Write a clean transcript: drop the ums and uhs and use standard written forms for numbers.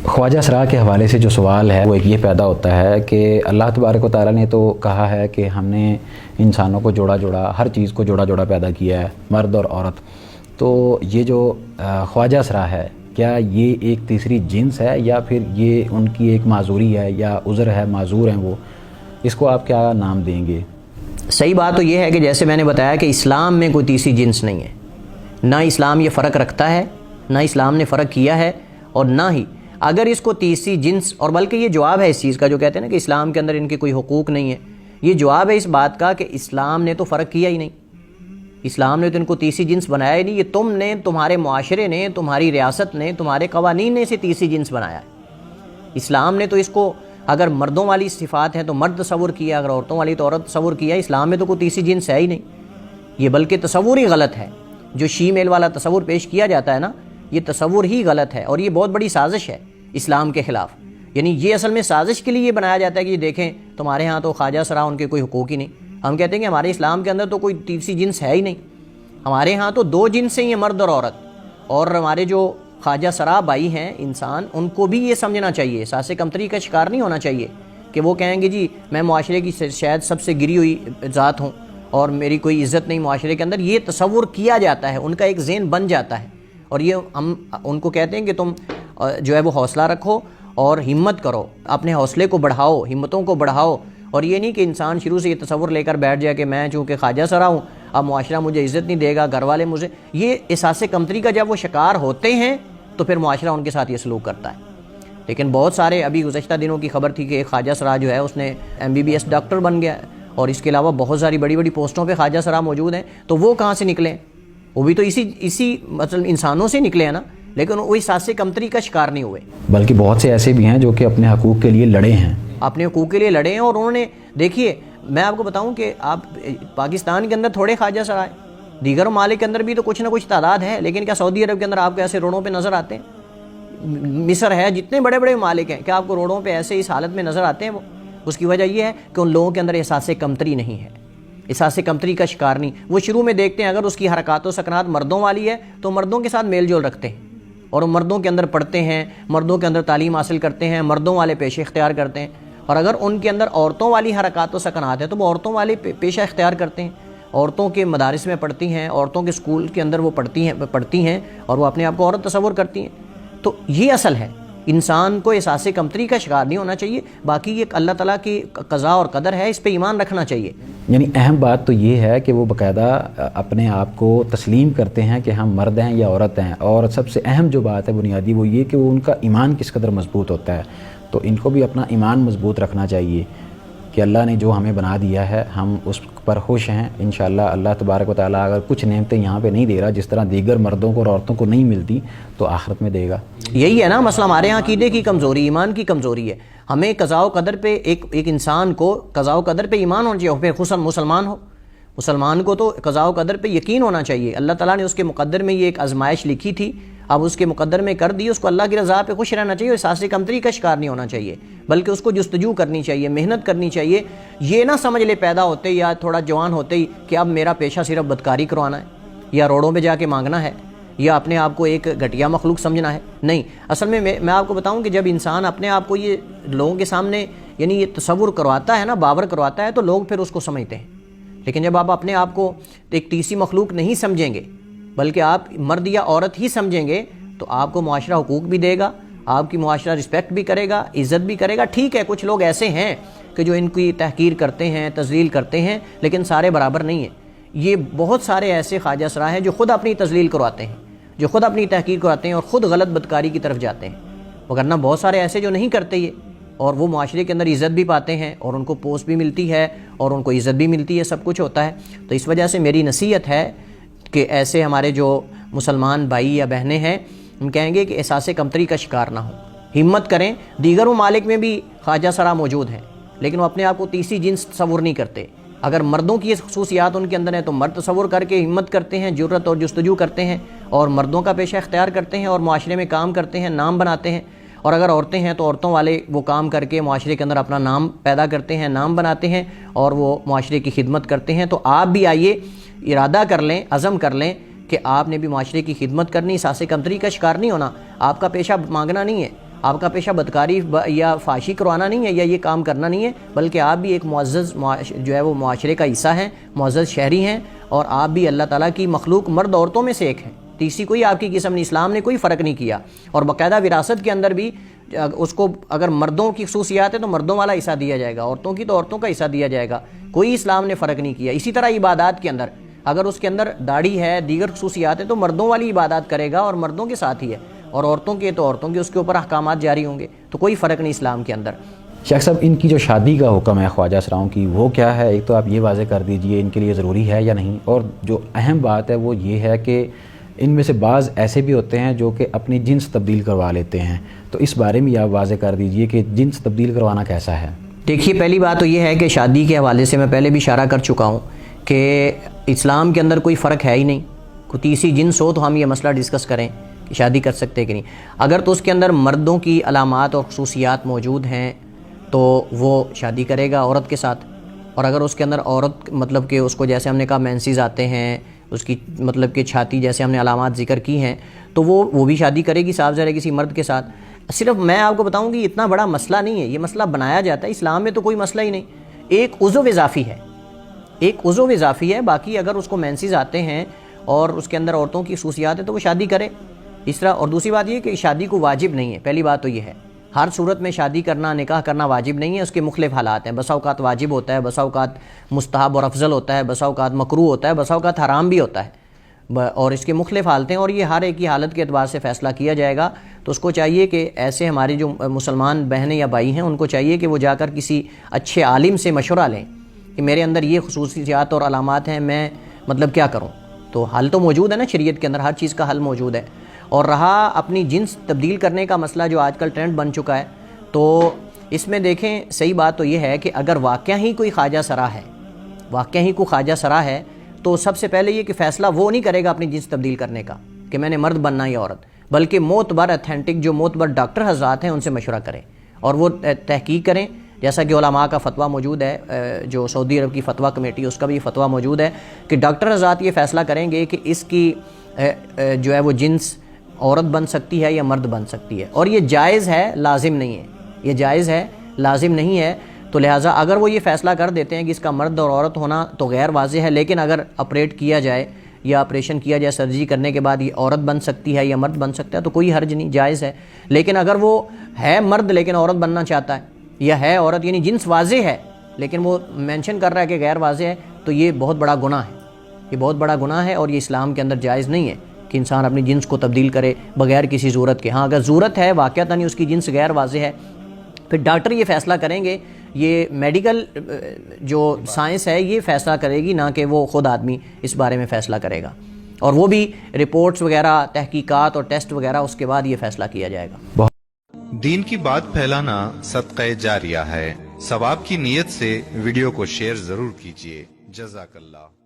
ख्वाजा सरा के हवाले से जो सवाल है वो एक ये पैदा होता है कि अल्लाह तबारक व तआला ने तो कहा है कि हमने इंसानों को जोड़ा जोड़ा, हर चीज़ को जोड़ा जोड़ा पैदा किया है, मर्द और औरत। तो ये जो ख्वाजा सरा है, क्या ये एक तीसरी जिन्स है या फिर ये उनकी एक माजूरी है या उज़र है, माजूर हैं वो, इसको आप क्या नाम देंगे? सही बात तो ये है कि जैसे मैंने बताया कि इस्लाम में कोई तीसरी जिन्स नहीं है, ना इस्लाम ये फ़र्क रखता है, ना इस्लाम ने फ़र्क किया है, और ना ही अगर इसको तीसरी जिन्स, और बल्कि ये जवाब है इस चीज़ का जो कहते हैं ना कि इस्लाम के अंदर इनके कोई हुकूक नहीं है, ये जवाब है इस बात का कि इस्लाम ने तो फ़र्क किया ही नहीं, इस्लाम ने तो इनको तीसरी जिन्स बनाया ही नहीं। ये तुमने, तुम्हारे मुआशरे ने, तुम्हारी रियासत ने, तुम्हारे कवानीन ने इसे तीसरी जिन्स बनाया है। इस्लाम ने तो इसको, अगर मर्दों वाली सिफ़ात हैं तो मर्द तसव्वुर किया, अगर औरतों वाली तो औरत तसव्वुर किया। इस्लाम में तो कोई तीसरी जिन्स है ही नहीं, ये बल्कि तसव्वुर ही गलत है। जो शीमेल वाला तसव्वुर पेश किया जाता है ना, ये तसव्वुर ही गलत है, और ये बहुत बड़ी साजिश है इस्लाम के ख़िलाफ़। यानी ये असल में साजिश के लिए ये बनाया जाता है कि ये देखें तुम्हारे यहाँ तो ख्वाजा सरा उनके कोई हुकूक ही नहीं। हम कहते हैं कि हमारे इस्लाम के अंदर तो कोई तीसरी जिन्स है ही नहीं, हमारे यहाँ तो दो जिन्स हैं, ये मर्द और औरत। और हमारे जो ख्वाजा सरा भाई हैं इंसान, उनको भी ये समझना चाहिए, सासे कमतरी का शिकार नहीं होना चाहिए कि वो कहेंगे जी मैं मुआशरे की शायद सबसे गिरी हुई ज़ात हूँ और मेरी कोई इज़्ज़त नहीं मुआशरे के अंदर। ये तसव्वुर किया जाता है, उनका एक ज़हन बन जाता है, और ये हम उनको कहते हैं कि तुम जो है वो हौसला रखो और हिम्मत करो, अपने हौसले को बढ़ाओ, हिम्मतों को बढ़ाओ। और ये नहीं कि इंसान शुरू से ये तसव्वुर लेकर बैठ जाए कि मैं चूँकि ख्वाजा सरा हूँ अब मुआशरा मुझे इज़्ज़त नहीं देगा, घर वाले मुझे, ये एहसास कमतरी का जब वो शिकार होते हैं तो फिर मुआशरा उनके साथ ये सलूक करता है। लेकिन बहुत सारे, अभी गुज़श्ता दिनों की खबर थी कि एक ख्वाजा सरा जो है उसने MBBS डॉक्टर बन गया, और इसके अलावा बहुत सारी बड़ी बड़ी पोस्टों पे ख्वाजा सरा मौजूद हैं। तो वो कहाँ से निकले? वो भी तो इसी मतलब इंसानों से निकले हैं ना, लेकिन वो एहसास कमतरी का शिकार नहीं हुए। बल्कि बहुत से ऐसे भी हैं जो कि अपने हकूक़ के लिए लड़े हैं, अपने हकूक़ के लिए लड़े हैं। और उन्होंने, देखिए मैं आपको बताऊं कि आप पाकिस्तान के अंदर थोड़े ख्वाजा सरा है, दीगर ममालिक के अंदर भी तो कुछ ना कुछ तादाद है, लेकिन क्या सऊदी अरब के अंदर आपको ऐसे रोडों पे नज़र आते हैं? मिस्र है, जितने बड़े बड़े ममालिक हैं, क्या आपको रोडों पे ऐसे इस हालत में नज़र आते हैं? वो उसकी वजह यह है कि उन लोगों के अंदर एहसास कमतरी नहीं है, एहसास कमतरी का शिकार नहीं। वो शुरू में देखते हैं अगर उसकी हरकत व सकनात मर्दों वाली है तो मर्दों के साथ मेल जोल रखते हैं, और मर्दों के अंदर पढ़ते हैं, मर्दों के अंदर तालीम हासिल करते हैं, मर्दों वाले पेशे इख्तियार करते हैं। और अगर उनके अंदर औरतों वाली हरकत व सकनात है तो वो औरतों वाले पेशा इख्तियार करते हैं, औरतों के मदारिस में पढ़ती हैं, औरतों के स्कूल के अंदर वो पढ़ती हैं और वो अपने आप को औरत तसव्वुर करती हैं। तो ये असल है, इंसान को एहसास कमतरी का शिकार नहीं होना चाहिए। बाकी ये अल्लाह ताला की क़ज़ा और क़दर है, इस पे ईमान रखना चाहिए। यानी अहम बात तो ये है कि वो बाकायदा अपने आप को तस्लीम करते हैं कि हम मर्द हैं या औरत हैं। और सबसे अहम जो बात है बुनियादी, वो ये कि वो उनका ईमान किस कदर मजबूत होता है। तो इनको भी अपना ईमान मजबूत रखना चाहिए कि अल्लाह ने जो हमें बना दिया है हम उस पर खुश हैं। इंशाअल्लाह अल्लाह तबारक व तआला अगर कुछ नेमतें यहाँ पे नहीं दे रहा, जिस तरह दीगर मर्दों को और औरतों को नहीं मिलती, तो आखिरत में देगा। यही है ना मसला, हमारे यहाँ अकीदे की कमज़ोरी, ईमान की कमज़ोरी है। हमें क़ज़ा व क़दर पे, एक इंसान को क़ज़ा व क़दर पे ईमान होना चाहिए, फिर खुसूसन मुसलमान को तो क़ज़ा व क़दर पे यकीन होना चाहिए। अल्लाह ताला ने उसके मुक़द्दर में ये एक आजमाइश लिखी थी, अब उसके मुक़द्दर में कर दी, उसको अल्लाह की रज़ा पे खुश रहना चाहिए, एहसास कमतरी का शिकार नहीं होना चाहिए, बल्कि उसको जुस्तजू करनी चाहिए, मेहनत करनी चाहिए। ये ना समझ ले पैदा होते या थोड़ा जवान होते ही कि अब मेरा पेशा सिर्फ बदकारी करवाना है या रोडों में जाके मांगना है या अपने आप को एक घटिया मखलूक समझना है। नहीं, असल में मैं आपको बताऊं कि जब इंसान अपने आप को ये लोगों के सामने यानी ये तसव्वुर करवाता है ना, बावर करवाता है, तो लोग फिर उसको समझते हैं। लेकिन जब आप अपने आप को एक तीसरी मखलूक नहीं समझेंगे, बल्कि आप मर्द या औरत ही समझेंगे, तो आपको मुआशरा हुकूक भी देगा, आपकी मुआशरा रिस्पेक्ट भी करेगा, इज़्ज़त भी करेगा। ठीक है, कुछ लोग ऐसे हैं कि जो इनकी तहकीर करते हैं, तज़लील करते हैं, लेकिन सारे बराबर नहीं हैं। ये बहुत सारे ऐसे ख्वाजा सरा हैं जो ख़ुद अपनी तज़लील करवाते हैं, जो ख़ुद अपनी तहकीर करवाते हैं और ख़ुद गलत बदकारी की तरफ जाते हैं। वरना बहुत सारे ऐसे जो नहीं करते ये, और वो माशरे के अंदर इज़्ज़त भी पाते हैं और उनको पोस्ट भी मिलती है और उनको इज़्ज़त भी मिलती है, सब कुछ होता है। तो इस वजह से मेरी नसीहत है कि ऐसे हमारे जो मुसलमान भाई या बहनें हैं, हम कहेंगे कि एहसास कमतरी का शिकार ना हो, हिम्मत करें। दीगर ममालिक में भी ख्वाजा सरा मौजूद हैं, लेकिन वो अपने आप को तीसरी जिन्स तसव्वुर नहीं करते। अगर मर्दों की ये खसूसियात उनके अंदर है तो मर्द तसव्वुर करके हिम्मत करते हैं, जुर्रत और जुस्तजू करते हैं और मर्दों का पेशा इख्तियार करते हैं और माशरे में काम करते हैं, नाम बनाते हैं। और अगर औरतें हैं तो औरतों वाले वो काम करके माशरे के अंदर अपना नाम पैदा करते हैं, नाम बनाते हैं और वो माशरे की खिदमत करते हैं। तो आप भी आइए, इरादा कर लें, अज़म कर लें कि आपने भी माशरे की खिदमत करनी, सासे कमतरी का शिकार नहीं होना। आपका पेशा मांगना नहीं है, آپ کا پیشہ بدکاری یا فحاشی کروانا نہیں ہے یا یہ کام کرنا نہیں ہے، بلکہ آپ بھی ایک معزز جو ہے وہ معاشرے کا حصہ ہیں، معزز شہری ہیں، اور آپ بھی اللہ تعالیٰ کی مخلوق مرد عورتوں میں سے ایک ہیں، تیسری کوئی آپ کی قسم نہیں۔ اسلام نے کوئی فرق نہیں کیا، اور باقاعدہ وراثت کے اندر بھی اس کو اگر مردوں کی خصوصیات ہے تو مردوں والا حصہ دیا جائے گا، عورتوں کی تو عورتوں کا حصہ دیا جائے گا، کوئی اسلام نے فرق نہیں کیا۔ اسی طرح عبادات کے اندر اگر اس کے اندر داڑھی ہے، دیگر خصوصیات ہے، تو مردوں والی عبادات کرے گا اور مردوں کے ساتھ ہی ہے، اور عورتوں کے تو عورتوں کے اس کے اوپر احکامات جاری ہوں گے، تو کوئی فرق نہیں اسلام کے اندر۔ شیخ صاحب، ان کی جو شادی کا حکم ہے خواجہ اسراؤں کی، وہ کیا ہے؟ ایک تو آپ یہ واضح کر دیجئے ان کے لیے ضروری ہے یا نہیں، اور جو اہم بات ہے وہ یہ ہے کہ ان میں سے بعض ایسے بھی ہوتے ہیں جو کہ اپنی جنس تبدیل کروا لیتے ہیں، تو اس بارے میں آپ واضح کر دیجئے کہ جنس تبدیل کروانا کیسا ہے؟ دیکھیے، پہلی بات تو یہ ہے کہ شادی کے حوالے سے میں پہلے بھی اشارہ کر چکا ہوں کہ اسلام کے اندر کوئی فرق ہے ہی نہیں، کوئی تیسری جنس ہو تو ہم یہ مسئلہ ڈسکس کریں کہ شادی کر سکتے کہ نہیں۔ اگر تو اس کے اندر مردوں کی علامات اور خصوصیات موجود ہیں تو وہ شادی کرے گا عورت کے ساتھ، اور اگر اس کے اندر عورت مطلب کہ اس کو جیسے ہم نے کہا مینسز آتے ہیں، اس کی مطلب کہ چھاتی جیسے ہم نے علامات ذکر کی ہیں، تو وہ بھی شادی کرے گی صاف ظاہر ہے کسی مرد کے ساتھ۔ صرف میں آپ کو بتاؤں کہ اتنا بڑا مسئلہ نہیں ہے، یہ مسئلہ بنایا جاتا ہے، اسلام میں تو کوئی مسئلہ ہی نہیں، ایک عضو اضافی ہے، ایک عضو اضافی ہے، باقی اگر اس کو مینسز آتے ہیں اور اس کے اندر عورتوں کی خصوصیات ہیں تو وہ شادی کرے اس طرح۔ اور دوسری بات یہ کہ شادی کو واجب نہیں ہے، پہلی بات تو یہ ہے، ہر صورت میں شادی کرنا، نکاح کرنا واجب نہیں ہے، اس کے مختلف حالات ہیں، بسا اوقات واجب ہوتا ہے، بسا اوقات مستحب اور افضل ہوتا ہے، بسا اوقات مکروہ ہوتا ہے، بسا اوقات حرام بھی ہوتا ہے، اور اس کے مختلف حالتیں، اور یہ ہر ایک کی حالت کے اعتبار سے فیصلہ کیا جائے گا۔ تو اس کو چاہیے کہ ایسے ہمارے جو مسلمان بہنیں یا بھائی ہیں ان کو چاہیے کہ وہ جا کر کسی اچھے عالم سے مشورہ لیں کہ میرے اندر یہ خصوصیات اور علامات ہیں، میں مطلب کیا کروں۔ تو حل تو موجود ہے نا شریعت کے اندر، ہر چیز کا حل موجود ہے۔ اور رہا اپنی جنس تبدیل کرنے کا مسئلہ جو آج کل ٹرینڈ بن چکا ہے، تو اس میں دیکھیں صحیح بات تو یہ ہے کہ اگر واقعہ ہی کوئی خواجہ سرا ہے، واقعہ ہی کوئی خواجہ سرا ہے، تو سب سے پہلے یہ کہ فیصلہ وہ نہیں کرے گا اپنی جنس تبدیل کرنے کا کہ میں نے مرد بننا یا عورت، بلکہ معتبر اتھینٹک جو معتبر ڈاکٹر حضرات ہیں ان سے مشورہ کریں اور وہ تحقیق کریں، جیسا کہ علماء کا فتویٰ موجود ہے، جو سعودی عرب کی فتویٰ کمیٹی اس کا بھی فتویٰ موجود ہے کہ ڈاکٹر حضرات یہ فیصلہ کریں گے کہ اس کی جو ہے وہ جنس عورت بن سکتی ہے یا مرد بن سکتی ہے، اور یہ جائز ہے، لازم نہیں ہے، یہ جائز ہے، لازم نہیں ہے۔ تو لہٰذا اگر وہ یہ فیصلہ کر دیتے ہیں کہ اس کا مرد اور عورت ہونا تو غیر واضح ہے، لیکن اگر آپریٹ کیا جائے یا آپریشن کیا جائے، سرجری کرنے کے بعد یہ عورت بن سکتی ہے یا مرد بن سکتا ہے تو کوئی حرج نہیں، جائز ہے۔ لیکن اگر وہ ہے مرد لیکن عورت بننا چاہتا ہے، یا ہے عورت یعنی جنس واضح ہے لیکن وہ مینشن کر رہا ہے کہ غیر واضح ہے، تو یہ بہت بڑا گناہ ہے، یہ بہت بڑا گناہ ہے، اور یہ اسلام کے اندر جائز نہیں ہے کہ انسان اپنی جنس کو تبدیل کرے بغیر کسی ضرورت کے۔ ہاں اگر ضرورت ہے واقعتاً اس کی جنس غیر واضح ہے، پھر ڈاکٹر یہ فیصلہ کریں گے، یہ میڈیکل جو سائنس ہے یہ فیصلہ کرے گی، نہ کہ وہ خود آدمی اس بارے میں فیصلہ کرے گا، اور وہ بھی رپورٹس وغیرہ، تحقیقات اور ٹیسٹ وغیرہ، اس کے بعد یہ فیصلہ کیا جائے گا۔ دین کی بات پھیلانا صدقہ جاریہ ہے، ثواب کی نیت سے ویڈیو کو شیئر ضرور کیجیے۔ جزاک اللہ۔